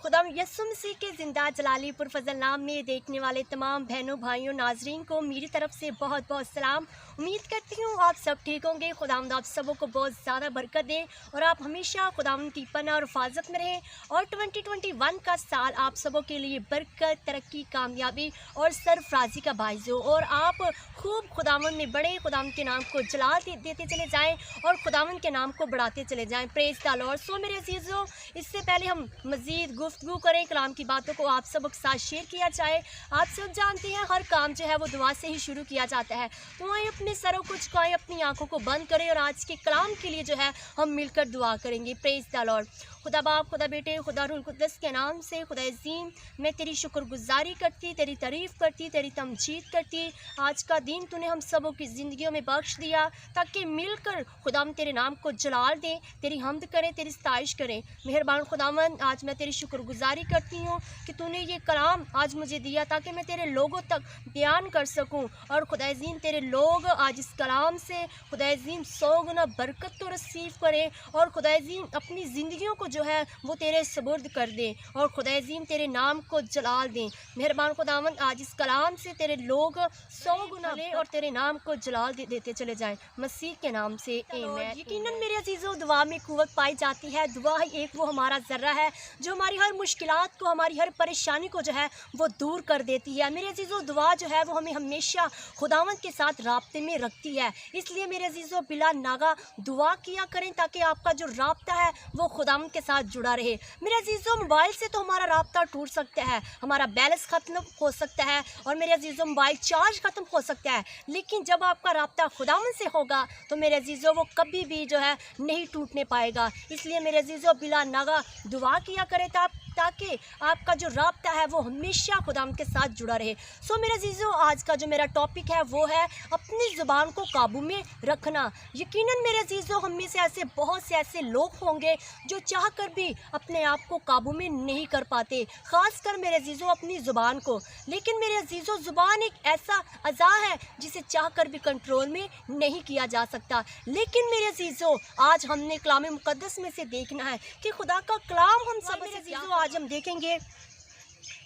खुदा यसु मसीह के ज़िंदा जलाली पुरफज़ल नाम में देखने वाले तमाम बहनों भाइयों नाजरीन को मेरी तरफ से बहुत बहुत सलाम। उम्मीद करती हूँ आप सब ठीक होंगे। खुदावंद आप सबों को बहुत ज़्यादा बरकत दे और आप हमेशा खुदावंद की पनाह और हिफाजत में रहें। और 2021 का साल आप सबों के लिए बरकत, तरक्की, कामयाबी और सरफराजी का बाइज़ हो और आप खूब खुदावंद में बड़े, खुदावंद के नाम को जलाल देते चले जाएँ और खुदावंद के नाम को बढ़ाते चले जाएँ। Praise the Lord. सो मेरे अज़ीज़ों, इससे पहले हम मज़ीद गुफ्तगू करें, कलाम की बातों को आप सब के साथ शेयर किया जाए। आप सब जानते हैं हर काम जो है वो दुआ से ही शुरू किया जाता है। तो आए अपने सरों को झुकाएं, अपनी आंखों को बंद करें और आज के कलाम के लिए जो है हम मिलकर दुआ करेंगे। Praise the Lord. खुदा बाप, खुदा बेटे, खुदा रूह कुद्दस के नाम से खुदा अज़ीम, मैं तेरी शुक्रगुजारी करती, तेरी तारीफ़ करती, तेरी तमजीद करती। आज का दिन तूने हम सबों की ज़िंदगियों में बख्श दिया ताकि मिलकर खुदाम तेरे नाम को जलाल दें, तेरी हम्द करें, तेरी सताइश करें। मेहरबान खुदावंद, आज मैं तेरी शुक्रगुजारी करती हूँ कि तूने ये कलाम आज मुझे दिया ताकि मैं तेरे लोगों तक बयान कर सकूँ। और खुदा अज़ीम तेरे लोग आज इस कलाम से खुदा अज़ीम 100 गुना बरकत तो रसीव करें और खुदा अज़ीम अपनी ज़िंदगियों को जो है वो तेरे सुपुर्द कर दें और खुदा अज़ीम तेरे नाम को जलाल दें। मेहरबान खुदावंद, आज इस कलाम से तेरे लोग 100 गुना लें और तेरे नाम को जलाल देते चले जाएं, मसीह के नाम से आमीन। यकीनन मेरे अज़ीज़ों, दुआ में क़ुव्वत पाई जाती है। दुआ एक वो हमारा ज़र्रा है जो हमारी हर मुश्किलात को, हमारी हर परेशानी को जो है वो दूर कर देती है। मेरे अज़ीज़ों, दुआ जो है वो हमें हमेशा खुदावंद के साथ राब्ते में रखती है। इसलिए मेरे अज़ीज़ों, बिला नागा दुआ किया करें ताकि आपका जो राब्ता है वो खुदावंद के साथ जुड़ा रहे। मेरे अज़ीज़ों, मोबाइल से तो हमारा राब्ता टूट सकता है, हमारा बैलेंस ख़त्म हो सकता है और मेरे अज़ीज़ों मोबाइल चार्ज ख़त्म हो सकता है, लेकिन जब आपका राब्ता खुदावंद से होगा तो मेरे अज़ीज़ों वो कभी भी जो है नहीं टूटने पाएगा। इसलिए मेरे अज़ीज़ों, बिला नागा दुआ किया करें ताकि आपका जो राब्ता है वो हमेशा खुदावंद के साथ जुड़ा रहे। सो मेरे अज़ीज़ों, आज का जो मेरा टॉपिक है वो है अपनी ज़ुबान को काबू में रखना। यकीनन मेरे अज़ीज़ों, हम में से ऐसे बहुत से ऐसे लोग होंगे जो चाह कर भी अपने आप को काबू में नहीं कर पाते, ख़ासकर मेरे अज़ीज़ों अपनी ज़ुबान को। लेकिन मेरे अज़ीज़ों, ज़ुबान एक ऐसा अज़ा है जिसे चाह कर भी कंट्रोल में नहीं किया जा सकता। लेकिन मेरे अज़ीज़ों, आज हमने कलाम मुक़द्दस में से देखना है कि खुदा का कलाम हम सब अज़ीज़ों आज हम देखेंगे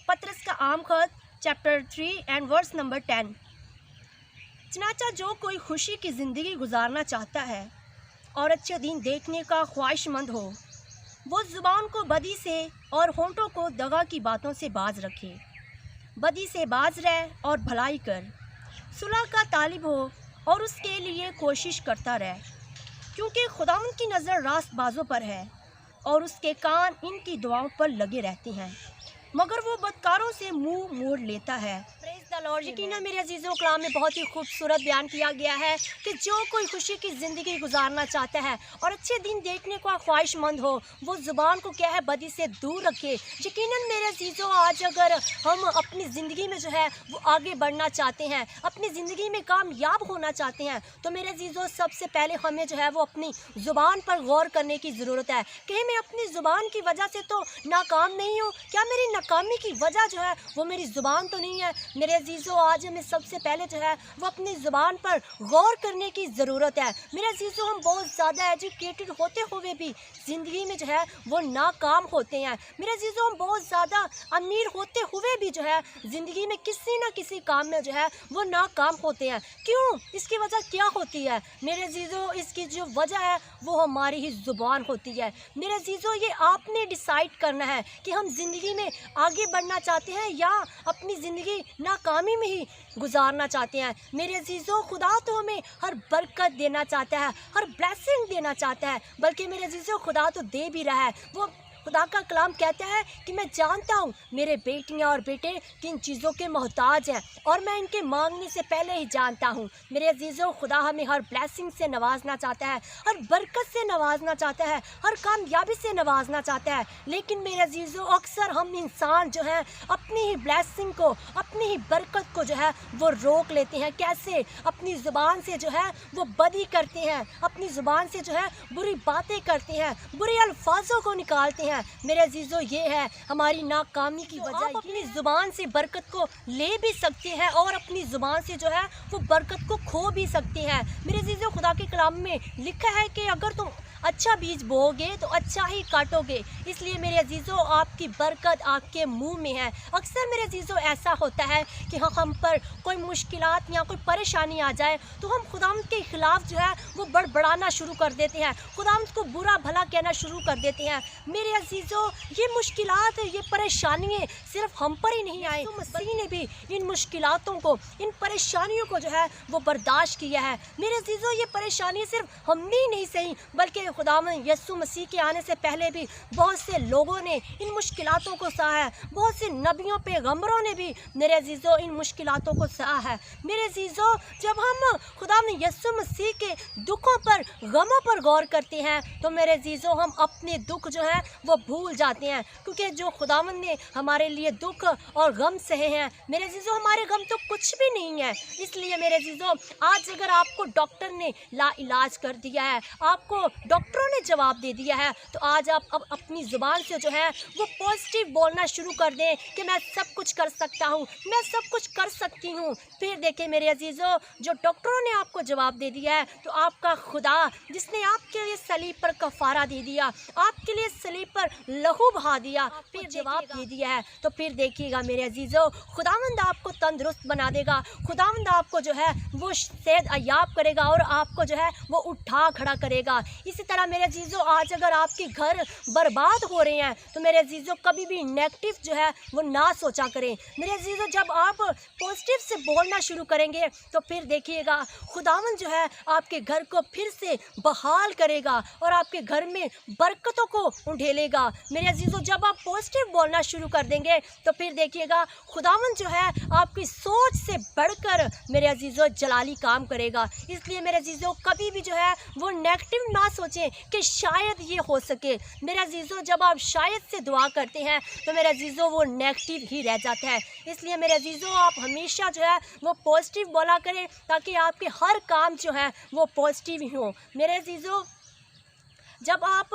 पतरस का आम खत चैप्टर 3 एंड वर्स नंबर 10। चनाचा जो कोई खुशी की ज़िंदगी गुजारना चाहता है और अच्छे दिन देखने का ख्वाहिशमंद हो, वो ज़ुबान को बदी से और होंठों को दगा की बातों से बाज रखे। बदी से बाज रह और भलाई कर, सुलह का तालिब हो और उसके लिए कोशिश करता रह, क्योंकि खुदावंद की नज़र रास्तबाजों पर है और उसके कान इनकी दुआओं पर लगे रहते हैं, मगर वो बदकारों से मुंह मोड़ लेता है। Praise the Lord. यकीनन मेरे अज़ीज़ों, कलाम में बहुत ही खूबसूरत बयान किया गया है कि जो कोई खुशी की ज़िंदगी गुजारना चाहता है और अच्छे दिन देखने का ख्वाहिशमंद हो, वो ज़ुबान को क्या है बदी से दूर रखे। यकीनन मेरे अज़ीज़ों, आज अगर हम अपनी ज़िंदगी में जो है वो आगे बढ़ना चाहते हैं, अपनी ज़िंदगी में कामयाब होना चाहते हैं, तो मेरे अज़ीज़ों सबसे पहले हमें जो है वो अपनी ज़ुबान पर गौर करने की ज़रूरत है कि मैं अपनी ज़ुबान की वजह से तो नाकाम नहीं हूँ। क्या मेरी नाकामी की वजह जो है वो मेरी ज़ुबान तो नहीं है? मेरे अज़ीज़ों, आज हमें सबसे पहले जो है वो अपनी ज़ुबान पर गौर करने की ज़रूरत है। मेरे अज़ीज़ों, हम बहुत ज़्यादा एजुकेटेड होते हुए भी ज़िंदगी में जो है वो नाकाम होते हैं। मेरे अज़ीज़ों, हम बहुत ज़्यादा अमीर होते हुए भी जो है ज़िंदगी में किसी न किसी काम में जो है वो नाकाम होते हैं। क्यों? इसकी वजह क्या होती है? मेरे अज़ीज़ों, इसकी जो वजह है वो हमारी ही ज़ुबान होती है। मेरे अज़ीज़ों, ये आपने डिसाइड करना है कि हम ज़िंदगी में आगे बढ़ना चाहते हैं या अपनी ज़िंदगी नाकामी में ही गुजारना चाहते हैं। मेरे अज़ीज़ों, खुदा तो हमें हर बरकत देना चाहता है, हर ब्लेसिंग देना चाहता है, बल्कि मेरे अज़ीज़ों खुदा तो दे भी रहा है। वो खुदा का कलाम कहता है कि मैं जानता हूँ मेरे बेटियाँ और बेटे किन चीज़ों के मोहताज हैं और मैं इनके मांगने से पहले ही जानता हूँ। मेरे अज़ीज़ों, खुदा हमें हर ब्लेसिंग से नवाजना चाहता है, हर बरकत से नवाजना चाहता है, हर कामयाबी से नवाजना चाहता है। लेकिन मेरे अज़ीज़ों, अक्सर हम इंसान जो है अपनी ही ब्लेसिंग को, अपनी ही बरकत को जो है वो रोक लेते हैं। कैसे? अपनी ज़ुबान से जो है वो बदी करते हैं, अपनी ज़ुबान से जो है बुरी बातें करते हैं, बुरे अल्फाजों को निकालते हैं। मेरे अज़ीज़ों, ये है हमारी नाकामी की वजह। आप अपनी ज़ुबान से बरकत को ले भी सकते हैं और अपनी ज़ुबान से जो है वो बरकत को खो भी सकते हैं। मेरे अज़ीज़ों, खुदा के कलाम में लिखा है कि अगर तुम अच्छा बीज बोओगे तो अच्छा ही काटोगे। इसलिए मेरे अजीज़ों, आपकी बरकत आपके मुंह में है। अक्सर मेरे अजीज़ों ऐसा होता है कि हम पर कोई मुश्किलात या कोई परेशानी आ जाए तो हम खुदावंद के ख़िलाफ़ जो है वो बड़बड़ाना शुरू कर देते हैं, खुदावंद को बुरा भला कहना शुरू कर देते हैं। मेरे अजीज़ों, ये मुश्किलात, ये परेशानियाँ सिर्फ हम पर ही नहीं आए, मसीह ने भी इन मुश्किलातों को, इन परेशानियों को जो है वो बर्दाश्त किया है। मेरे अजीज़ों, ये परेशानी सिर्फ हमने ही नहीं सही, बल्कि खुदावंद यीशु मसीह के आने से पहले भी बहुत से लोगों ने इन मुश्किलातों को सहा है। बहुत से नबियों पैगंबरों ने भी मेरे अजीज़ों इन मुश्किलातों को सहा है। मेरे अजीज़ों, जब हम खुदावंद यीशु मसीह के दुखों पर, गमों पर गौर करते हैं तो मेरे अजीज़ों, हम अपने दुख जो है वो भूल जाते हैं, क्योंकि जो खुदावंद ने हमारे लिए दुख और गम सहे हैं, मेरे अजीज़ों, हमारे गम तो कुछ भी नहीं है। इसलिए मेरे अजीज़ों, आज अगर आपको डॉक्टर ने ला इलाज कर दिया है, आपको डॉक्टरों ने जवाब दे दिया है, तो आज आप अब अपनी ज़ुबान से जो है वो पॉजिटिव बोलना शुरू कर दें कि मैं सब कुछ कर सकता हूँ, मैं सब कुछ कर सकती हूँ। फिर देखिए मेरे अजीज़ों, जो डॉक्टरों ने आपको जवाब दे दिया है, तो आपका खुदा जिसने आपके लिए सलीब पर कफ़ारा दे दिया, आपके लिए सलीब पर लहू बहा दिया, फिर जवाब दे दिया है, तो फिर देखिएगा मेरे अजीज़ों, खुदावंद आपको तंदुरुस्त बना देगा, खुदावंद आपको जो है वो सेहत अयाब करेगा और आपको जो है वो उठा खड़ा करेगा। इसी तरह मेरे अजीज़ों, आज अगर आपके घर बर्बाद हो रहे हैं तो मेरे अजीज़ों, कभी भी नेगेटिव जो है वो ना सोचा करें। मेरे अजीज़ों, जब आप पॉजिटिव से बोलना शुरू करेंगे तो फिर देखिएगा खुदावंद जो है आपके घर को फिर से बहाल करेगा और आपके घर में बरकतों को उंडेलेगा। मेरे अजीज़ों, जब आप पॉजिटिव बोलना शुरू कर देंगे तो फिर देखिएगा खुदावंद जो है आपकी सोच से बढ़कर मेरे अजीज़ों जलाली काम करेगा। इसलिए मेरे अजीज़ों, कभी भी जो है वो नेगेटिव ना सोचें कि शायद ये हो सके। मेरे अजीज़ों, जब आप शायद से दुआ करते हैं तो मेरे अजीज़ों वो नेगेटिव ही रह जाता है। इसलिए मेरे अजीज़ों, आप हमेशा जो है वो पॉजिटिव बोला करें ताकि आपके हर काम जो है वो पॉजिटिव ही हो। मेरे अजीज़ों, जब आप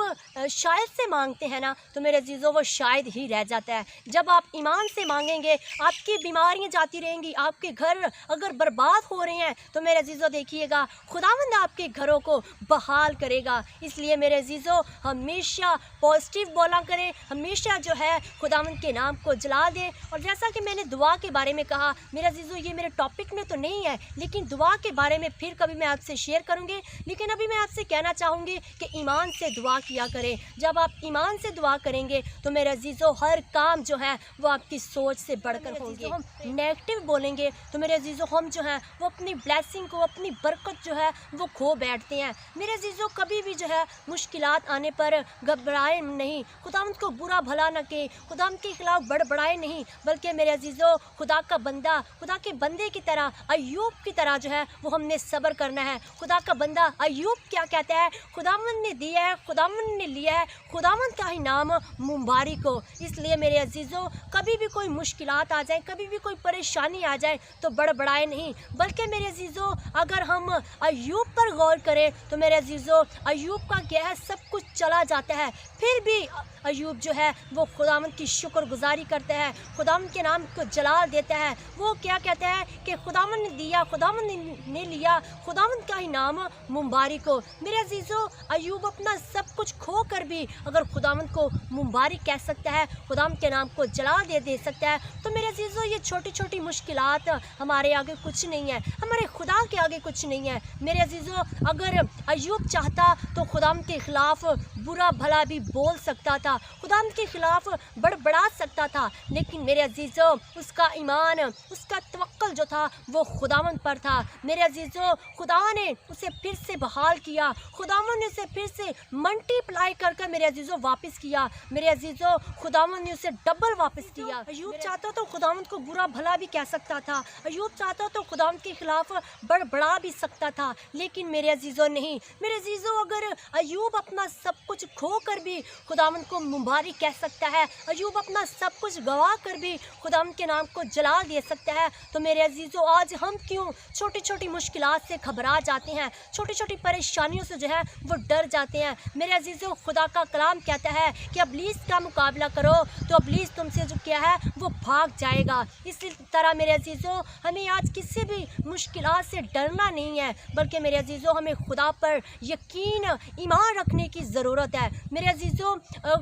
शायद से मांगते हैं ना तो मेरे अजीज़ों वो शायद ही रह जाता है। जब आप ईमान से मांगेंगे, आपकी बीमारियां जाती रहेंगी, आपके घर अगर बर्बाद हो रहे हैं तो मेरे अजीज़ों देखिएगा खुदावंद आपके घरों को बहाल करेगा। इसलिए मेरे अजीज़ों, हमेशा पॉजिटिव बोला करें, हमेशा जो है खुदावंद के नाम को जला दें। और जैसा कि मैंने दुआ के बारे में कहा मेरे अजीज़ों, ये मेरे टॉपिक में तो नहीं है, लेकिन दुआ के बारे में फिर कभी मैं आपसे शेयर करूँगी। लेकिन अभी मैं आपसे कहना चाहूँगी कि ईमान से दुआ किया करें। जब आप ईमान से दुआ करेंगे तो मेरे अजीज़ों हर काम जो है वो आपकी सोच से बढ़कर होंगे। हम नेगेटिव बोलेंगे तो मेरे अजीज़ों हम जो है वो अपनी ब्लेसिंग को, अपनी बरकत जो है वो खो बैठते हैं। मेरे अजीज़ों, कभी भी जो है मुश्किलात आने पर घबराए नहीं, खुदावंद को बुरा भला न कहे, खुदावंद के खिलाफ बड़बड़ाए नहीं, बल्कि मेरे अजीज़ों खुदा का बंदा, खुदा के बंदे की तरह, अय्यूब की तरह जो है वो हमने सब्र करना है। खुदा का बंदा अय्यूब क्या कहता है? खुदावंद ने दिया है, खुदावंद ने लिया है, खुदावंद का ही नाम मुबारक हो। इसलिए मेरे अजीज़ों, कभी भी कोई मुश्किलात आ जाए, कभी भी कोई परेशानी आ जाए तो बड़बड़ाए नहीं, बल्कि मेरे अजीज़ों अगर हम अय्यूब पर गौर करें तो मेरे अजीज़ों अय्यूब का क्या है, सब कुछ चला जाता है, फिर भी अय्यूब जो है वो खुदावंद की शुक्रगुजारी करता है, खुदावंद के नाम को जलाल देता है। वो क्या कहता है कि खुदावंद ने दिया, खुदावंद ने लिया, खुदावंद का ही नाम मुबारक हो। मेरे अजीज़ों, अय्यूब अपना सब कुछ खो कर भी अगर खुदावंद को मुबारक कह सकता है, खुदावंद के नाम को जलाल दे सकता है, तो मेरे अजीज़ों ये छोटी छोटी मुश्किलात हमारे आगे कुछ नहीं है, हमारे खुदा के आगे कुछ नहीं है। मेरे अजीज़ों, अगर अय्यूब चाहता तो खुदावंद के खिलाफ बुरा भला भी बोल सकता था, खुदावंद के खिलाफ बड़बड़ा सकता था, लेकिन मेरे अजीज़ों उसका ईमान, उसका तवक्कुल जो था वो खुदावंद पर था। मेरे अजीज़ों, खुदा ने उसे फिर से बहाल किया, खुदावंद ने उसे फिर से मल्टीप्लाई कर मेरे अजीज़ों वापस किया। मेरे अजीज़ों, खुदावंद ने उसे डबल वापस किया। अय्यूब चाहता तो खुदावंद को बुरा भला भी कह सकता था, अय्यूब चाहता तो खुदावंद के खिलाफ बड़बड़ा भी सकता था, लेकिन मेरे अजीज़ों नहीं। मेरे अजीज़ों, अगर अय्यूब अपना सब कुछ कुछ खो कर भी खुदावंद को मुबारक कह सकता है। अय्यूब अपना सब कुछ गवा कर भी खुदावंद के नाम को जलाल दे सकता है। तो मेरे अजीज़ों, आज हम क्यों छोटी छोटी मुश्किलात से घबरा जाते हैं, छोटी छोटी परेशानियों से जो है वो डर जाते हैं। मेरे अजीज़ों, खुदा का कलाम कहता है कि इब्लीस का मुकाबला करो तो इब्लीस तुमसे जो क्या है वो भाग जाएगा। इसी तरह मेरे अजीज़ों, हमें आज किसी भी मुश्किलात से डरना नहीं है, बल्कि मेरे अजीज़ों हमें खुदा पर यकीन ईमान रखने की ज़रूरत है। मेरे अजीज़ों,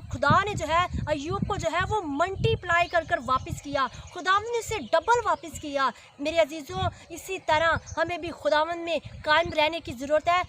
खुदा ने जो है अय्यूब को जो है वो मल्टीप्लाई कर कर वापस किया, खुदावंद ने उसे डबल वापस किया। मेरे अजीज़ों, इसी तरह हमें भी खुदावंद में कायम रहने की ज़रूरत है।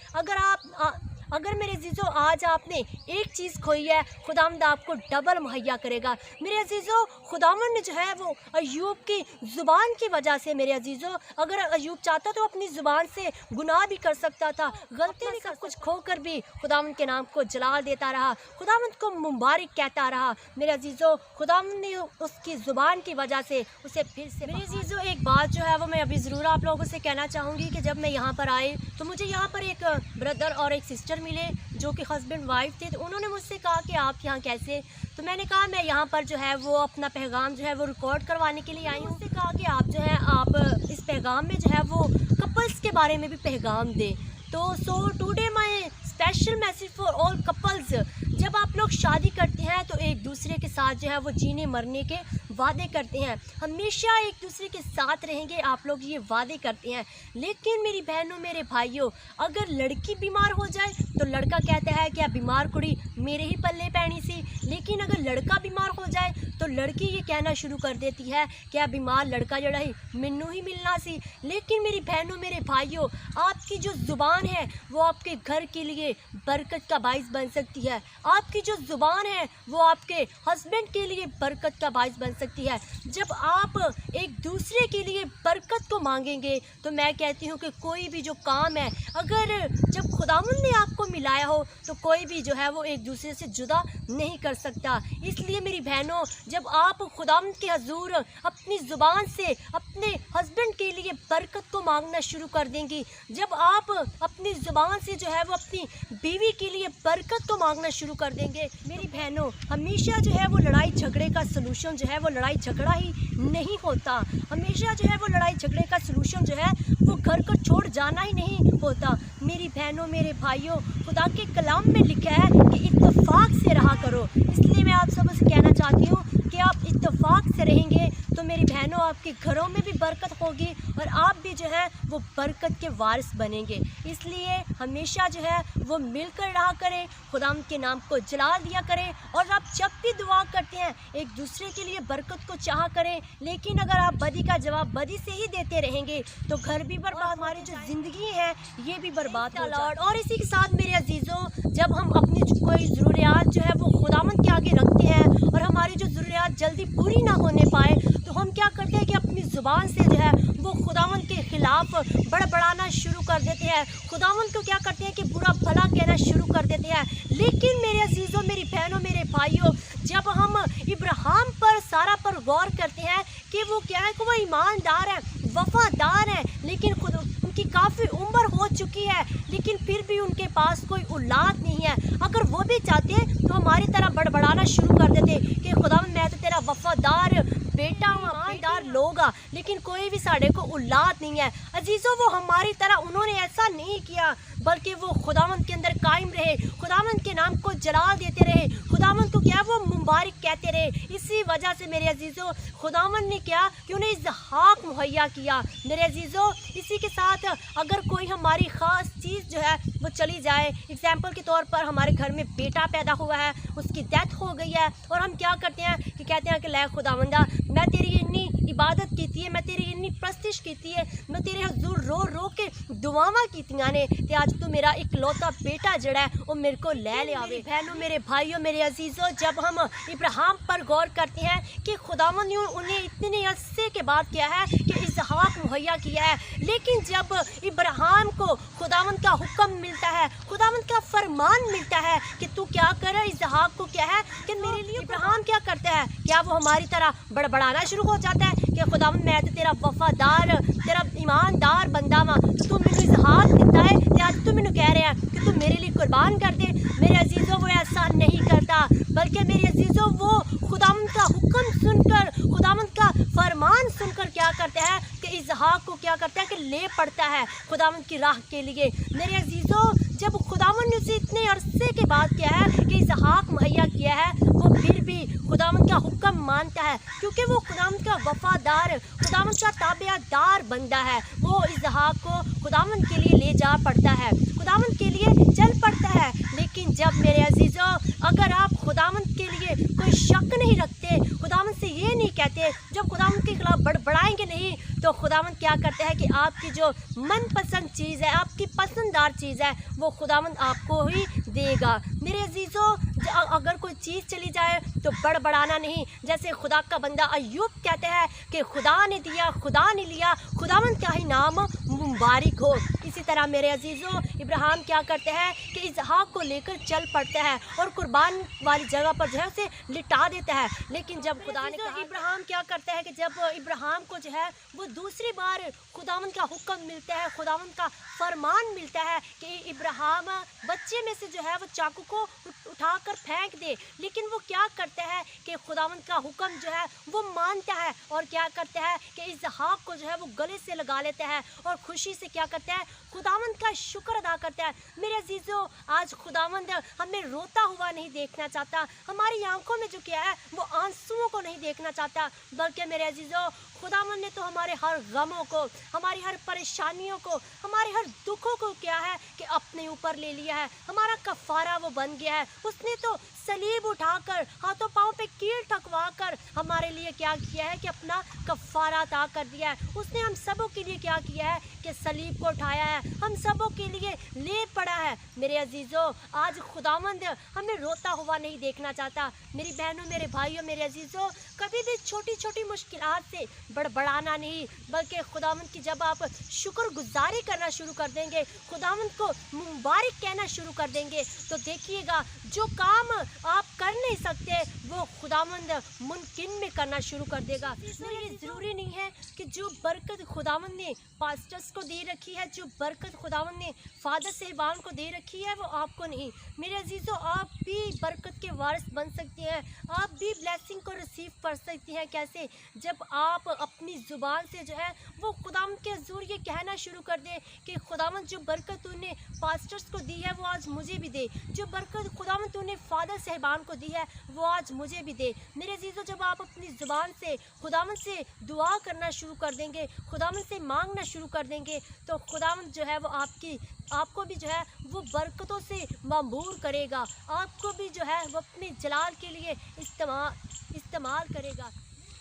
अगर मेरे अजीज़ों आज आपने एक चीज़ खोई है, खुदावंद आपको डबल मुहैया करेगा। मेरे अजीज़ों, खुदावंद ने जो है वो अय्यूब की ज़ुबान की वजह से, मेरे अजीज़ों, अगर अय्यूब चाहता तो अपनी ज़ुबान से गुनाह भी कर सकता था, गलती नहीं, सब कुछ खोकर भी खुदावंद के नाम को जलाल देता रहा, खुदावंद को मुबारक कहता रहा। मेरे अजीज़ों, खुदावंद ने उसकी ज़ुबान की वजह से उसे फिर से। मेरे अजीज़ों, एक बात जो है वो मैं अभी ज़रूर आप लोगों से कहना चाहूँगी कि जब मैं यहाँ पर आई तो मुझे यहाँ पर एक ब्रदर और एक सिस्टर मिले जो कि हस्बैंड वाइफ थे। तो उन्होंने मुझसे कहा कि आप यहाँ कैसे, तो मैंने कहा मैं यहाँ पर जो है वो अपना पैगाम जो है वो रिकॉर्ड करवाने के लिए आई हूँ। उससे कहा कि आप जो है आप इस पैगाम में जो है वो कपल्स के बारे में भी पैगाम दें। तो so today my special message for all couples. जब आप लोग शादी करते हैं तो एक दूसरे के साथ जो है वो जीने मरने के वादे करते हैं, हमेशा एक दूसरे के साथ रहेंगे, आप लोग ये वादे करते हैं। लेकिन मेरी बहनों, मेरे भाइयों, अगर लड़की बीमार हो जाए तो लड़का कहता है क्या बीमार कुड़ी मेरे ही पल्ले पैनी सी, लेकिन अगर लड़का बीमार हो जाए तो लड़की ये कहना शुरू कर देती है क्या बीमार लड़का जड़ा ही मैनू ही मिलना सी। लेकिन मेरी बहनों, मेरे भाइयों, आपकी जो ज़ुबान है वो आपके घर के लिए बरकत का बाइस बन सकती है। आपकी जो ज़ुबान है वो आपके हस्बैंड के लिए बरकत का बाइस बन सकती है। जब आप एक दूसरे के लिए बरकत को मांगेंगे तो मैं कहती हूँ कि कोई भी जो काम है, अगर जब खुदावंद ने आपको मिलाया हो तो कोई भी जो है वो एक दूसरे से जुदा नहीं कर सकता। इसलिए मेरी बहनों, जब आप खुदावंद के हजूर अपनी ज़ुबान से अपने हस्बैंड के लिए बरकत को मांगना शुरू कर देंगी, जब आप अपनी ज़ुबान से जो है वो अपनी बीवी के लिए बरकत को मांगना शुरू कर देंगे, मेरी बहनों, हमेशा जो है वो लड़ाई झगड़े का सलूशन जो है वो लड़ाई झगड़ा ही नहीं होता। हमेशा जो है वो लड़ाई झगड़े का सलूशन जो है वो घर को छोड़ जाना ही नहीं होता। मेरी बहनों, मेरे भाइयों, खुदा के कलाम में लिखा है कि इत्तेफाक से रहा करो। इसलिए मैं आप सबसे कहना चाहती हूँ कि आप इत्तेफाक से रहेंगे तो मेरी बहनों आपके घरों में भी बरकत होगी और आप भी जो है वो बरकत के वारिस बनेंगे। इसलिए हमेशा जो है वो मिलकर रहा करें, खुदा के नाम को जलाल दिया करें और आप जब भी दुआ करते हैं एक दूसरे के लिए बरकत को चाह करें। लेकिन अगर आप बदी का जवाब बदी से ही देते रहेंगे तो घर भी बर्बाद, हमारी जो ज़िंदगी है ये भी बर्बाद हो जाएगी। और इसी के साथ मेरे अजीज़ों, जब हम अपनी कोई ज़रूरियात जो है वो खुदावंद के आगे रखते हैं और हमारी जो ज़रूरियात जल्दी पूरी ना होने पाए तो हम क्या करते हैं कि अपनी ज़ुबान से जो है वो खुदावंद के ख़िलाफ़ बड़बड़ाना शुरू कर देते हैं, खुदावंद को क्या करते हैं कि बुरा भला कहना शुरू कर देते हैं। लेकिन मेरे अजीज़ों, मेरी बहनों, मेरे भाइयों, जब हम इब्राहिम पर, सारा पर गौर करते हैं कि वो क्या है कि वो ईमानदार है, वफादार है, लेकिन खुद उनकी काफ़ी उम्र हो चुकी है लेकिन फिर भी उनके पास कोई औलाद नहीं है। अगर वो भी चाहते तो हमारी तरह बड़बड़ाना शुरू कर देते कि खुदा मैं तो तेरा वफादार बेटा हूँ, ईमानदार लोग, लेकिन कोई भी साढ़े को औलाद नहीं है। अजीज़ों, वो हमारी तरह उन्होंने ऐसा नहीं किया, बल्कि वो खुदावंद के अंदर कायम रहे, खुदावंद के नाम को जलाल देते रहे, खुदावंद को क्या वो मुबारक कहते रहे। इसी वजह से मेरे अजीज़ों खुदावंद ने क्या कि उन्हें इसहाक मुहैया किया। मेरे अजीज़ों, इसी के साथ अगर कोई हमारी ख़ास चीज़ जो है वो चली जाए, एग्जाम्पल के तौर पर हमारे घर में बेटा पैदा हुआ है, उसकी डेथ हो गई है और हम क्या करते हैं कि कहते हैं कि लै खुदावंदा मैं तेरी इन्नी इबादत की है, मैं तेरी इन्नी प्रस्तिश की है, मैं तेरे हजूर रो रो के दुआवां कीतियां ने ते अज तू मेरा इकलौता बेटा जड़ा है वो मेरे को ले आवे। बहनों, मेरे भाइयों, मेरे अजीज़ों, जब हम इब्राहिम पर गौर करते हैं कि खुदावंद ने उन्हें इतने अरसे के बाद किया है कि इसहाक मुहैया किया है, लेकिन जब इब्राहिम को खुदावंद का हुक्म मिलता है, खुदावंद का फरमान मिलता है कि तू क्या कर, इसहाक को क्या है कि मेरे लिए, इब्राहिम क्या करता है क्या वो हमारी तरह बड़बड़ाना शुरू हो जाता है कि खुदावंद मैं तो तेरा वफादार, तेरा ईमानदार बंदा वा, तू मैनू इजहार दिता है ते अज तू मैनू कह रहा है कि तू मेरे लिए कुर्बान कर दे। मेरे अजीज़ों, वो ऐसा नहीं करता, बल्कि मेरे अजीज़ों वो खुदावंद का हुक्म सुनकर, खुदावंद का फरमान सुनकर क्या करता है कि इसहाक को क्या करता है कि ले पड़ता है खुदावंद की राह के लिए। मेरे अजीज़ों, जब खुदावंद ने उसे इतने अरसे के बाद किया है कि इसहाक मुहैया किया है, वो फिर भी खुदावंद का हुक्म मानता है, क्योंकि वो खुदावंद का वफादार, खुदावंद का ताबेदार बंदा है। वो इसहाक को खुदावंद के लिए ले जा पड़ता है, खुदावंद के लिए चल पड़ता है। लेकिन जब मेरे अजीज़ों, अगर आप खुदावंद के लिए कोई शक नहीं रखते, खुदावंद से ये नहीं कहते, जब खुदावंद के खिलाफ बड़बड़ाएंगे नहीं, तो खुदावंद क्या करता है कि आपकी जो मनपसंद चीज़ है, आपकी पसंददार चीज़ है, वो खुदावंद आपको ही देगा। मेरे अजीज़ों, अगर कोई चीज़ चली जाए तो बड़बड़ाना नहीं। जैसे खुदा का बंदा अय्यूब कहते हैं कि खुदा ने दिया, खुदा ने लिया, खुदावंद का ही नाम मुबारक हो। इसी तरह मेरे अजीज़ों, इब्राहिम क्या करते हैं कि इसहाक को लेकर चल पड़ता है और कुर्बान वाली जगह पर जो है उसे लिटा देता है। लेकिन जब खुदा ने कहा, इब्राहिम क्या करता है कि जब इब्राहिम को जो है वो दूसरी बार खुदावंद का हुक्म मिलता है, खुदावंद का फरमान मिलता है कि इब्राहिम बच्चे में से जो है वो चाकू को उठाकर फेंक दे, लेकिन वो क्या करता है कि खुदावंद का हुक्म जो है वो मानता है और क्या करता है कि इसहाक को जो है वो गले से लगा लेता है और खुशी से क्या करता है, खुदावंद का शुक्र अदा करता है। मेरे अजीज़ों, आज खुदावंद हमें रोता हुआ नहीं देखना चाहता, हमारी आंखों में जो क्या है वो आंसुओं को नहीं देखना चाहता, बल्कि मेरे अजीज़ों, खुदावंद ने तो हमारे हर गमों को, हमारी हर परेशानियों को, हमारे हर दुखों को क्या है कि अपने ऊपर ले लिया है। हमारा कफ़ारा वो बन गया है। उसने तो सलीब उठाकर, हाथों पाँव पे कील ठकवा कर हमारे लिए क्या किया है कि अपना कफ़ारा अता कर दिया है। उसने हम सबों के लिए क्या किया है कि सलीब को उठाया है, हम सबों के लिए ले पड़ा है। मेरे अजीज़ों, आज खुदावंद हमें रोता हुआ नहीं देखना चाहता। मेरी बहनों, मेरे भाइयों, मेरे अजीज़ों, कभी भी छोटी छोटी मुश्किलात से बड़बड़ाना नहीं, बल्कि खुदावंद की जब आप शुक्रगुजारी करना शुरू कर देंगे, खुदावंद को मुबारक कहना शुरू कर देंगे, तो देखिएगा जो काम आप कर नहीं सकते वो खुदावंद मुमकिन में करना शुरू कर देगा। इसलिए ज़रूरी नहीं है कि जो बरकत खुदावंद ने पास्टर्स को दे रखी है, जो बरकत खुदावंद ने फादर साहिबान को दे रखी है, वो आपको नहीं। मेरे अजीज़ों, आप भी बरकत के वारिस बन सकते हैं, आप भी ब्लेसिंग को रिसीव कर सकती हैं। कैसे? जब आप अपनी ज़ुबान से जो है वो खुदावंद के ज़रिए कहना शुरू कर दें कि खुदावंद जो बरकत तूने पास्टर्स को दी है वो आज मुझे भी दे, जो बरकत खुदावंद तूने फादर साहिबान को दी है वो आज मुझे भी दे। मेरे अजीज़ों, जब आप अपनी ज़ुबान से खुदावंद से दुआ करना शुरू कर देंगे, खुदावंद से मांगना शुरू कर देंगे, तो खुदावंद जो है वो आपको भी जो है वो बरकतों से मामूर करेगा, आपको भी जो है वो अपने जलाल के लिए इस्तेमाल करेगा।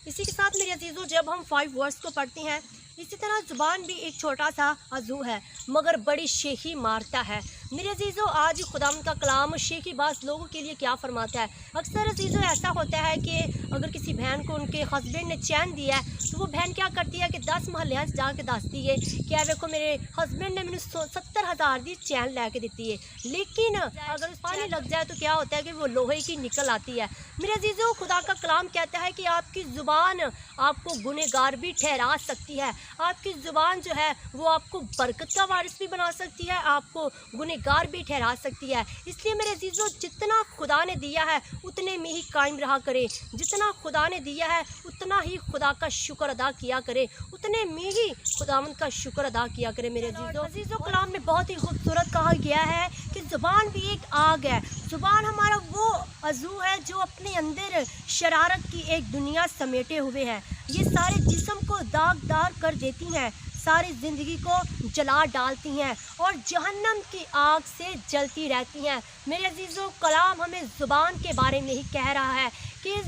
इसी के साथ मेरे अजीज़ों, जब हम 5 वर्ड्स को पढ़ते हैं, इसी तरह ज़ुबान भी एक छोटा सा अज़ू है मगर बड़ी शेखी मारता है। मेरे अजीज़ों, आज खुदावंद का कलाम शेखी बाज़ लोगों के लिए क्या फरमाता है। अक्सर अजीज़ों ऐसा होता है कि अगर किसी बहन को उनके हस्बैंड ने चैन दिया है तो वो बहन क्या करती है कि 10 महल्लियाँ जाके दसती है कि यार देखो मेरे हस्बैंड ने मैंने 70,000 की चैन लैके दी है, लेकिन अगर उस पानी लग जाए तो क्या होता है कि वो लोहे की निकल आती है। मेरे अजीज़ों, खुदा का कलाम कहता है कि आपकी ज़ुबान आपको गुनहगार भी ठहरा सकती है, आपकी ज़ुबान जो है वो आपको बरकत का वारिस भी बना सकती है, आपको गुनहगार भी ठहरा सकती है। इसलिए मेरे अजीज़ों, जितना खुदा ने दिया है उतने में ही कायम रहा करें, जितना खुदा ने दिया है उतना ही खुदा का शुक्र अदा किया करे, उतने में ही खुदावंद का शुक्र अदा किया करे। मेरे अजीज़ों, कलाम में बहुत ही खूबसूरत कहा गया है कि ज़ुबान भी एक आग है। ज़ुबान हमारा वो अज़ू है जो अपने अंदर शरारत की एक दुनिया समेटे हुए है। ये सारे जिस्म को दागदार कर देती हैं, सारी ज़िंदगी को जला डालती हैं और जहन्नम की आग से जलती रहती हैं। मेरे अजीज़ों, कलाम हमें ज़ुबान के बारे में ही कह रहा है कि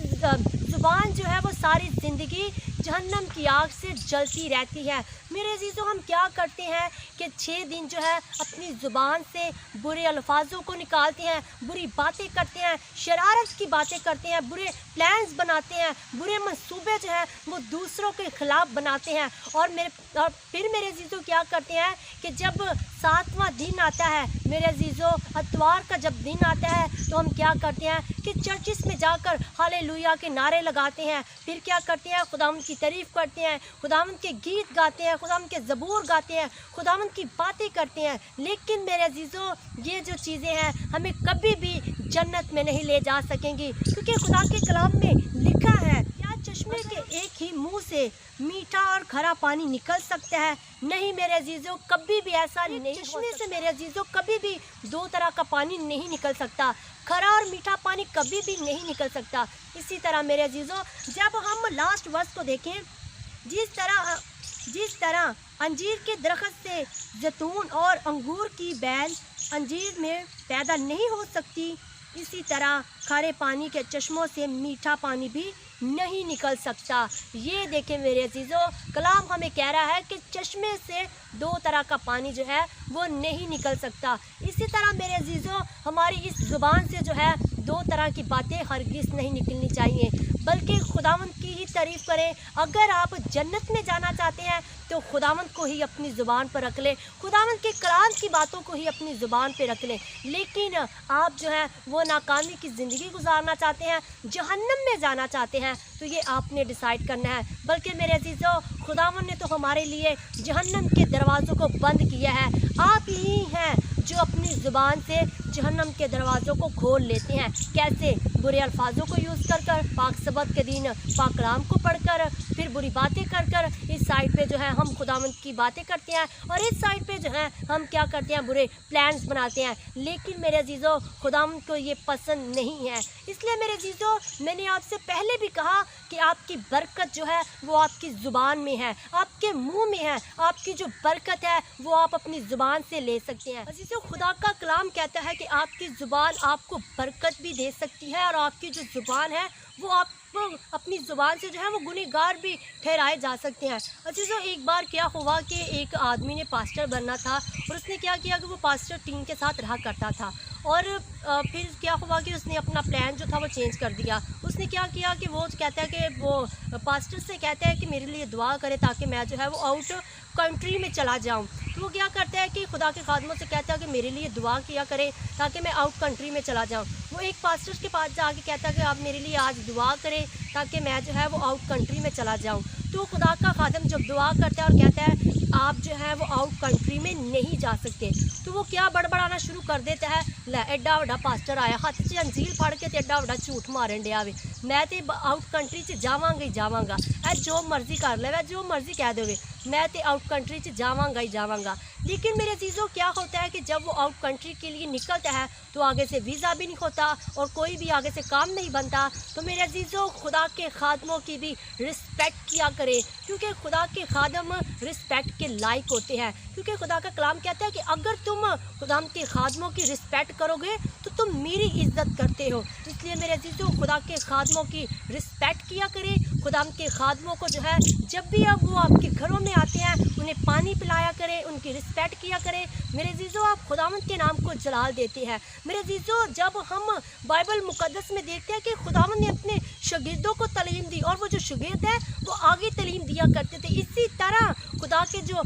ज़ुबान जो है वो सारी ज़िंदगी जहन्नम की आग से जलती रहती है। मेरे अजीज़ों, हम क्या करते हैं कि 6 दिन जो है अपनी ज़ुबान से बुरे अल्फाजों को निकालते हैं, बुरी बातें करते हैं, शरारत की बातें करते हैं, बुरे प्लान्स बनाते हैं, बुरे मंसूबे जो है वो दूसरों के ख़िलाफ़ बनाते हैं। और फिर मेरे अजीज़ों क्या करते हैं कि जब 7वां दिन आता है मेरे अजीज़ों, इतवार का जब दिन आता है, तो हम क्या करते हैं कि चर्चिस में जाकर हालेलुया के नारे लगाते हैं। फिर क्या करते हैं, खुदावंद की तारीफ़ करते हैं, खुदावंद के गीत गाते हैं, खुदावंद के ज़बूर गाते हैं, खुदावंद की बातें करते हैं। लेकिन मेरे अजीज़ों, ये जो चीज़ें हैं हमें कभी भी जन्नत में नहीं ले जा सकेंगी, क्योंकि खुदा के कलाम में लिखा है, क्या चश्मे के एक ही मुंह से मीठा और खरा पानी निकल सकता है? नहीं मेरे अजीज़ों, कभी भी ऐसा नहीं। चश्मे से मेरे अजीज़ों कभी भी 2 तरह का पानी नहीं निकल सकता, खरा और मीठा पानी कभी भी नहीं निकल सकता। इसी तरह मेरे अजीज़ों, जब हम लास्ट वर्स को देखें, जिस तरह अंजीर के दरख्त से जैतून और अंगूर की बेल अंजीर में पैदा नहीं हो सकती, इसी तरह खारे पानी के चश्मों से मीठा पानी भी नहीं निकल सकता। ये देखें मेरे अजीज़ों, कलाम हमें कह रहा है कि चश्मे से 2 तरह का पानी जो है वो नहीं निकल सकता। इसी तरह मेरे अजीज़ों, हमारी इस ज़ुबान से जो है 2 तरह की बातें हरगिज़ नहीं निकलनी चाहिए, बल्कि खुदावंद की ही तारीफ़ करें। अगर आप जन्नत में जाना चाहते हैं तो खुदावंद को ही अपनी ज़ुबान पर रख लें, खुदावंद के कलाम की बातों को ही अपनी ज़ुबान पर रख लें। लेकिन आप जो है वो नाकामी की ज़िंदगी गुजारना चाहते हैं, जहन्नम में जाना चाहते हैं, तो ये आपने डिसाइड करना है। बल्कि मेरे अजीज़ों, खुदावंद ने तो हमारे लिए जहन्नम के दरवाज़ों को बंद किया है। आप ही हैं जो अपनी ज़ुबान से जहन्नम के दरवाज़ों को खोल लेते हैं। कैसे? बुरे अल्फाजों को यूज़ कर पाक सबत के दिन पाक कलाम को पढ़कर, फिर बुरी बातें कर इस साइड पे जो है हम खुदावंद की बातें करते हैं, और इस साइड पे जो है हम क्या करते हैं, बुरे प्लान्स बनाते हैं। लेकिन मेरे अजीज़ों, खुदावंद को ये पसंद नहीं है। इसलिए मेरे अजीज़ों, मैंने आपसे पहले भी कहा कि आपकी बरकत जो है वो आपकी ज़ुबान में है, आपके मुंह में है। आपकी जो बरकत है वो आप अपनी ज़ुबान से ले सकते हैं। अजीज़ों, खुदा का कलाम कहता है कि आपकी ज़ुबान आपको बरकत भी दे सकती है, और आपकी जो ज़ुबान है वो आप अपनी ज़ुबान से जो है वो गुनहगार भी ठहराए जा सकते हैं। अजीज़ों, एक बार क्या हुआ कि एक आदमी ने पास्टर बनना था, और उसने क्या किया कि वो पास्टर टीम के साथ रहा करता था, और फिर क्या हुआ कि उसने अपना प्लान जो था वो चेंज कर दिया। उसने क्या किया कि वो कहता है कि वो पास्टर से कहता है कि मेरे लिए दुआ करे ताकि मैं जो है वो आउट कंट्री में चला जाऊं। तो वो क्या करता है कि खुदा के खादमों से कहता है कि मेरे लिए दुआ किया करे ताकि मैं आउट कंट्री में चला जाऊं। वो एक पास्टर के पास जाके कहता है कि आप मेरे लिए आज दुआ करें ताकि मैं जो है वो आउट कंट्री में चला जाऊं। तो खुदा का खादम जब दुआ करता है और कहता है आप जो है वो आउट कंट्री में नहीं जा सकते, तो वो क्या बड़बड़ाना शुरू कर देता है, लै एड्डा वड्डा पास्टर आया हथ च अंजील फड़ के ते एड्डा वड्डा झूठ मारन दिया वे, मैं तो आउट कंट्री च जावांगा ही जावांगा, जो मर्जी कर ले, जो मर्जी कह देवे, मैं तो आउट कंट्री च जावांगा ही जावांगा। लेकिन मेरे अजीज़ों, क्या होता है कि जब वो आउट कंट्री के लिए निकलता है तो आगे से वीज़ा भी नहीं होता और कोई भी आगे से काम नहीं बनता। तो मेरे अजीज़ों, खुदा के खादमों की भी रिस्पेक्ट किया करें, क्योंकि खुदा के खादम रिस्पेक्ट के लायक होते हैं। क्योंकि खुदा का कलाम कहता है कि अगर तुम खुदा के खादमों की रिस्पेक्ट करोगे तो तुम मेरी इज्जत करते हो। इसलिए मेरे अजीज़ों, खुदा के खादमों की रिस्पेक्ट किया करें। खुदा के खादमों को जो है जब भी अब वो आपके घरों में आते हैं उन्हें पानी पिलाया करें, उनकी रिस्पेक्ट किया करें। मेरे अजीज़ों, आप खुदावंद के नाम को जलाल देते हैं। मेरे अजीज़ों, जब हम बाइबल मुकद्दस में देखते हैं कि खुदावंद ने अपने शागिर्दों को तालीम दी, और वो जो शागिर्द है वो आगे तालीम दिया करते थे। इसी तरह खुदा के जो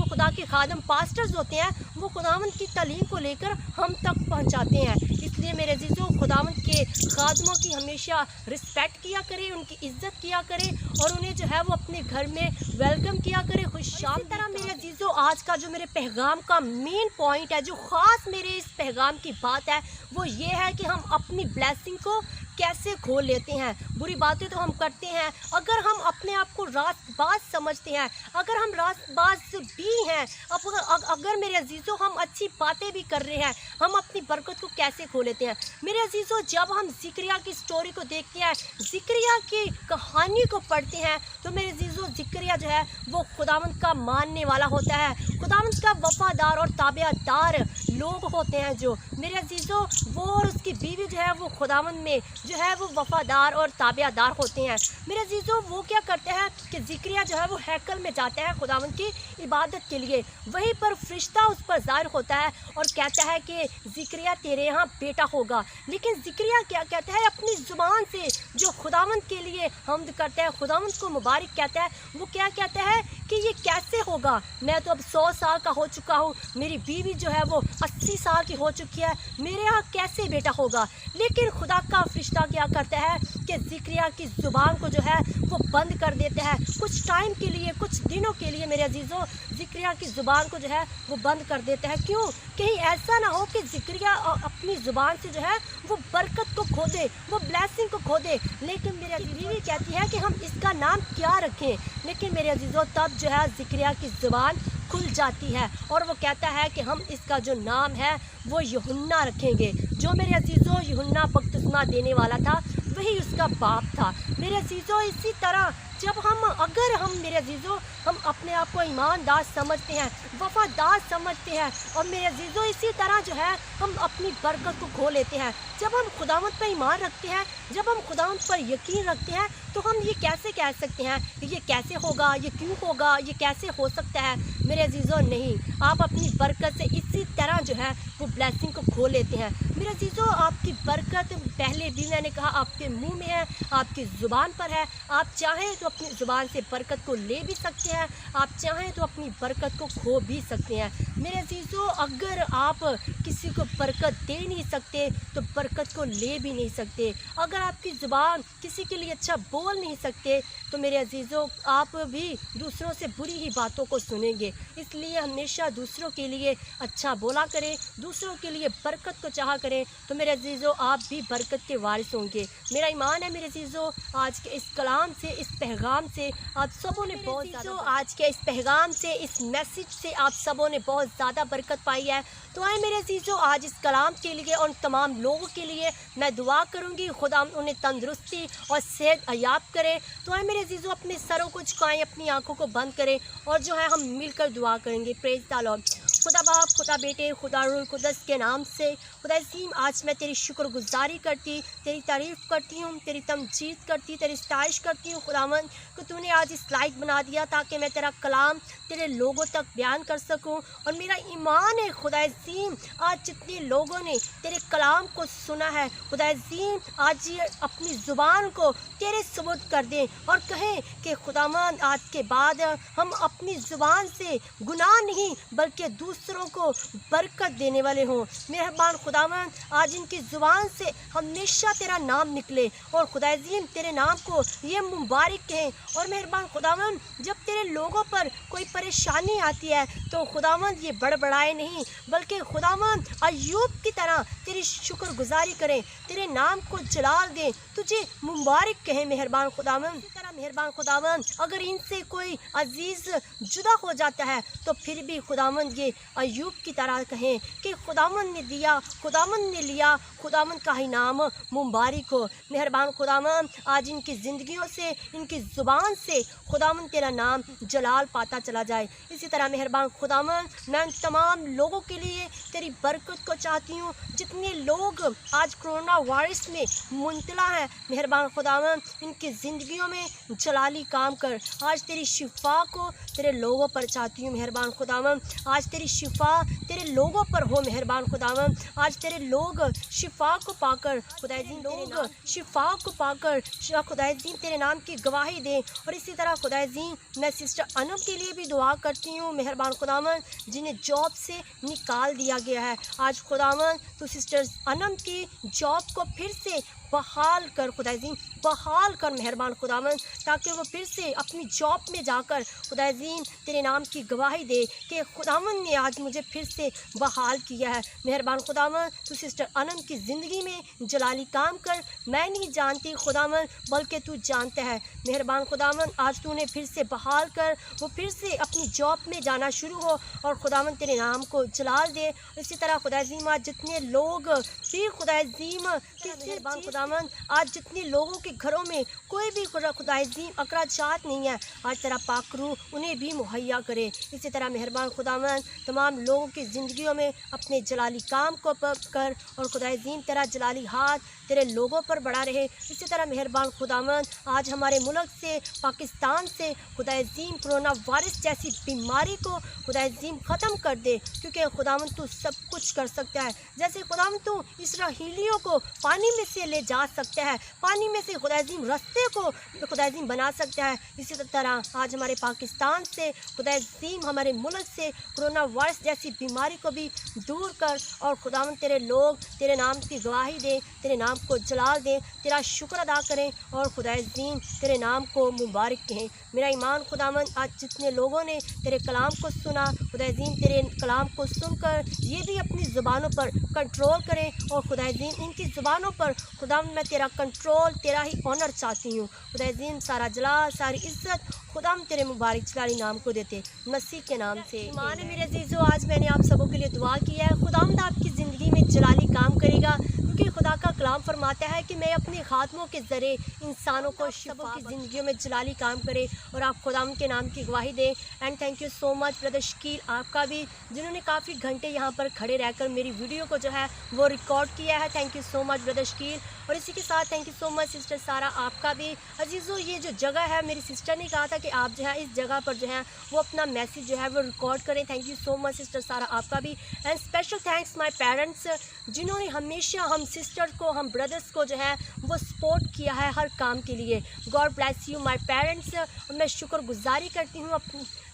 खुदा के खादम पास्टर्स होते हैं वो खुदावंद की तालीम को लेकर हम तक पहुंचाते हैं। इसलिए मेरे अजीज़ों, खुदावंद के खादमों की हमेशा रिस्पेक्ट किया करें, उनकी इज्जत किया करें, और उन्हें जो है वो अपने घर में वेलकम किया करें, खुशआमदीद। तरह मेरे अजीज़ों, आज का जो मेरे पैगाम का मेन पॉइंट है, जो ख़ास मेरे इस पैगाम की बात है, वो ये है कि हम अपनी ब्लेसिंग को कैसे खो लेते हैं। बुरी बातें तो हम करते हैं, अगर हम अपने आप को रास्तबाज समझते हैं, अगर हम रास्तबाज भी हैं, अगर मेरे अजीज़ों हम अच्छी बातें भी कर रहे हैं, हम अपनी बरकत को कैसे खो लेते हैं। मेरे अजीज़ों, जब हम ज़िक्रिया की स्टोरी को देखते हैं, ज़िक्रिया की कहानी को पढ़ते हैं, तो मेरे अजीज़ों, ज़िक्रिया जो है वो खुदावंद का मानने वाला होता है, खुदावंद का वफादार और ताबेदार लोग होते हैं जो। मेरे अजीज़ों, वो और उसकी बीवी जो है वो खुदावंद में जो है वो वफादार और ताबेदार होते हैं। मेरे अजीज़ों, वो क्या करते हैं कि ज़िक्रिया जो है वो हैकल में जाता है खुदावंद की इबादत के लिए। वहीं पर फरिश्ता उस पर ज़ाहिर होता है और कहता है कि ज़िक्रिया तेरे यहाँ बेटा होगा। लेकिन ज़िक्रिया क्या कहता है अपनी ज़ुबान से, जो खुदावंद के लिए हम्द करता है, खुदावंद को मुबारक कहता है, वो क्या कहता है कि ये कैसे होगा, मैं तो अब 100 साल का हो चुका हूँ, मेरी बीवी जो है वो 80 साल की हो चुकी है, मेरे यहाँ कैसे बेटा होगा। लेकिन खुदा का फरिश्ता क्या करता है कि ज़िक्रिया की ज़ुबान को जो है वो बंद कर देता है कुछ टाइम के लिए, कुछ दिनों के लिए। मेरे अजीज़ों, ज़िक्रिया की ज़ुबान को जो है वो बंद कर देता है। क्यों? कहीं ऐसा ना हो कि ज़िक्रिया अपनी ज़ुबान से जो है वो बरकत को खो दे, वो ब्लेसिंग को खो दे। लेकिन मेरे बीवी कहती है कि हम इसका नाम क्या रखें। लेकिन मेरे अजीज़ों, तब जो है ज़िक्रिया की ज़ुबान खुल जाती है और वो कहता है कि हम इसका जो नाम है वो यूहन्ना रखेंगे। जो मेरे अजीज़ों यूहन्ना बपतिस्मा देने वाला था वही उसका बाप था। मेरे अजीज़ों, इसी तरह जब अगर हम मेरे अजीज़ों हम अपने आप को ईमानदार समझते हैं, वफादार समझते हैं, और मेरे अजीज़ों इसी तरह जो है हम अपनी बरकत को खो लेते हैं। जब हम खुदावंद पर ईमान रखते हैं, जब हम खुदावंद पर यकीन रखते हैं, तो हम ये कैसे कह सकते हैं कि ये कैसे होगा, ये क्यों होगा, ये कैसे हो सकता है। मेरे अजीज़ों, नहीं, आप अपनी बरकत से इसी तरह जो है वो ब्लेसिंग को खो लेते हैं। मेरे अजीज़ों, आपकी बरकत पहले भी मैंने कहा आपके मुंह में है, आपकी ज़ुबान पर है। आप चाहें तो अपनी ज़ुबान से बरकत को ले भी सकते हैं, आप चाहें तो अपनी बरकत को खो भी सकते हैं। मेरे अजीज़ों, अगर आप किसी को बरकत दे नहीं सकते तो बरकत को ले भी नहीं सकते। अगर आपकी ज़ुबान किसी के लिए अच्छा बोल नहीं सकते तो मेरे अजीज़ों, आप भी दूसरों से बुरी ही बातों को सुनेंगे। इसलिए हमेशा दूसरों के लिए अच्छा बोला करें, दूसरों के लिए बरकत को चाहा करें, तो मेरे अजीज़ों आप भी बरकत के वारिस होंगे। मेरा ईमान है मेरे अजीज़ों, आज के इस कलाम से, इस पैगाम से आप सबों ने बहुत ज़्यादा, आज के इस पैगाम से, इस मैसेज से आप सबों ने बहुत ज़्यादा बरकत पाई है। तो आए मेरे अजीज़ों, आज इस कलाम के लिए और तमाम लोगों के लिए मैं दुआ करूँगी, खुदा उन्हें तंदुरुस्ती और सेहत अयाब करे। तो आए मेरे अजीज़ों, अपने सरों को झुकाएं, अपनी आंखों को बंद करें और जो है हम मिलकर दुआ करेंगे। Praise the Lord. खुदा बाप, खुदा बेटे, खुदा रूह कुद्दस के नाम से खुदा अज़ीम, आज मैं तेरी शुक्रगुजारी करती, तेरी तारीफ़ करती हूँ, तेरी तमजीद करती, तेरी स्ताइश करती हूँ खुदावंद, कि तूने आज इस लायक बना दिया ताकि मैं तेरा कलाम तेरे लोगों तक बयान कर सकूँ। और मेरा ईमान है खुदा अज़ीम, आज जितने लोगों ने तेरे कलाम को सुना है खुदा अज़ीम, आज ये अपनी ज़ुबान को तेरे सुपुर्द कर दें और कहें कि खुदावंद, आज के बाद हम अपनी ज़ुबान से गुनाह नहीं बल्कि दूसरों को बरकत देने वाले हों। मेहरबान खुदावंद, आज इनकी ज़ुबान से हमेशा तेरा नाम निकले और खुदा अज़ीम तेरे नाम को ये मुबारक कहें। और मेहरबान खुदावंद, जब तेरे लोगों पर कोई परेशानी आती है तो खुदावंद ये बड़बड़ाए नहीं बल्कि खुदावंद अय्यूब की तरह तेरी शुक्रगुजारी करें, तेरे नाम को जलाल दें, तुझे मुबारक कहें। मेहरबान खुदावंद, इसी तरह मेहरबान खुदावंद, अगर इनसे कोई अजीज़ जुदा हो जाता है तो फिर भी खुदावंद ये अय्यूब की तरह कहें कि खुदावंद ने दिया, खुदावंद ने लिया, खुदावंद का ही नाम मुबारक हो। मेहरबान खुदावंद, आज इनकी ज़िंदगियों से, इनकी ज़ुबान से खुदावंद तेरा नाम जलाल पाता चला जाए। इसी तरह मेहरबान खुदावंद, मैं उन तमाम लोगों के लिए तेरी बरकत को चाहती हूँ जितने लोग आज कोरोना वायरस में मुब्तला हैं। मेहरबान खुदावंद, इनकी ज़िंदगियों में जलाली काम कर। आज तेरी शिफा को तेरे लोगों पर चाहती हूँ। मेहरबान खुदावंद, आज तेरी शिफा तेरे लोगों पर हो। मेहरबान खुदावंद, आज तेरे लोग शिफा को पाकर खुदावंद, लोग शिफा को पाकर खुदावंद तेरे नाम की गवाही दें। और इसी तरह खुदावंद, मैं सिस्टर अनम के लिए भी दुआ करती हूँ। मेहरबान खुदावंद, जिन्हें जॉब से निकाल दिया गया है, आज खुदावंद तो सिस्टर अनम की जॉब को फिर से बहाल कर खुदावंद, बहाल कर मेहरबान खुदावंद, ताकि वो फिर से अपनी जॉब में जाकर खुदावंद तेरे नाम की गवाही दे कि खुदावंद ने आज मुझे फिर से बहाल किया है। मेहरबान खुदावंद, तू सिस्टर अनम की ज़िंदगी में जलाली काम कर। मैं नहीं जानती खुदावंद बल्कि तू जानता है। मेहरबान खुदावंद, आज तूने फिर से बहाल कर, वो फिर से अपनी जॉब में जाना शुरू हो और खुदावंद तेरे नाम को जलाल दे। इसी तरह खुदावंद, आज जितने लोग भी खुदावंद मेहरबान खुदा खुदावंद आज जितने लोगों के घरों में कोई भी खुदावंद अखराजात नहीं है, आज तेरा पाक रूह उन्हें भी मुहैया करे। इसी तरह मेहरबान खुदावंद तमाम लोगों की ज़िंदगियों में अपने जलाली काम को कर और खुदावंद तेरा जलाली हाथ तेरे लोगों पर बढ़ा रहे। इसी तरह मेहरबान खुदावंद आज हमारे मुल्क से पाकिस्तान से खुदावंद कोरोना वायरस जैसी बीमारी को खुदावंद ख़त्म कर दे, क्योंकि खुदावंद तू सब कुछ कर सकता है। जैसे खुदावंद तू इसराइलियों को पानी में से ले जा सकता है, पानी में से खुदावंद रास्ते को खुदावंद बना सकता है, इसी तरह आज हमारे पाकिस्तान से खुदावंद हमारे मुल्क से कोरोना वायरस जैसी बीमारी को भी दूर कर और खुदावंद तेरे लोग तेरे नाम की गवाही दें, तेरे नाम को जलाल दें, तेरा शुक्र अदा करें और खुदावंद तेरे नाम को मुबारक कहें। मेरा ईमान खुदावंद आज जितने लोगों ने तेरे कलाम को सुना खुदावंद तेरे कलाम को सुनकर ये भी अपनी ज़ुबानों पर कंट्रोल करें और खुदावंद इनकी ज़ुबानों पर खुदावंद मैं तेरा कंट्रोल तेरा ही ऑनर चाहती हूँ। खुदावंद सारा जलाल सारी इज़्ज़त खुदावंद तेरे मुबारक जलाली नाम को देते मसीह के नाम से। ईमान है मेरे अज़ीज़ों, आज मैंने आप सबों के लिए दुआ किया है, खुदावंद आपकी ज़िंदगी में जलाली काम करेगा, क्योंकि खुदा का कलाम फरमाता है कि मैं अपने खात्मों के ज़रिए इंसानों को सबों की ज़िंदगियों में जलाली काम करे और आप खुदावंद के नाम की गवाही दें। And thank you so much brother Shakeel आपका भी, जिन्होंने काफ़ी घंटे यहाँ पर खड़े रहकर मेरी वीडियो को जो है वो रिकॉर्ड किया है। Thank you so much brother Shakeel. और इसी के साथ thank you so much sister सारा आपका भी। अजीज़ों, ये जो जगह है मेरी सिस्टर ने कहा था कि आप जो है इस जगह पर जो है वो अपना मैसेज जो है वो रिकॉर्ड करें। Thank you so much sister सारा आपका भी। And special thanks my parents, जिन्होंने हमेशा हम सिस्टर को हम ब्रदर्स को जो है वो सपोर्ट किया है हर काम के लिए। God bless you my parents. मैं शुक्रगुजारी करती हूँ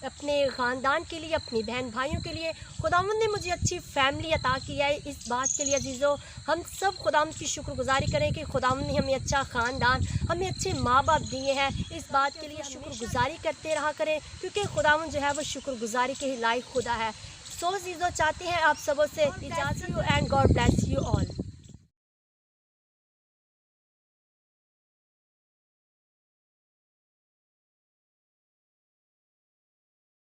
अपने ख़ानदान के लिए, अपनी बहन भाइयों के लिए। खुदावंद ने मुझे अच्छी फैमिली अता किया है, इस बात के लिए अजीज़ों हम सब खुदावंद की शुक्रगुजारी करें कि खुदावंद ने हमें अच्छा ख़ानदान, हमें अच्छे माँ बाप दिए हैं। इस बात के लिए शुक्रगुजारी करते रहा करें, क्योंकि खुदावंद जो है वो शुक्रगुजारी के ही लायक खुदा है। सो अजीज़ों, चाहते हैं आप सबों से इजाज़त and God bless you all.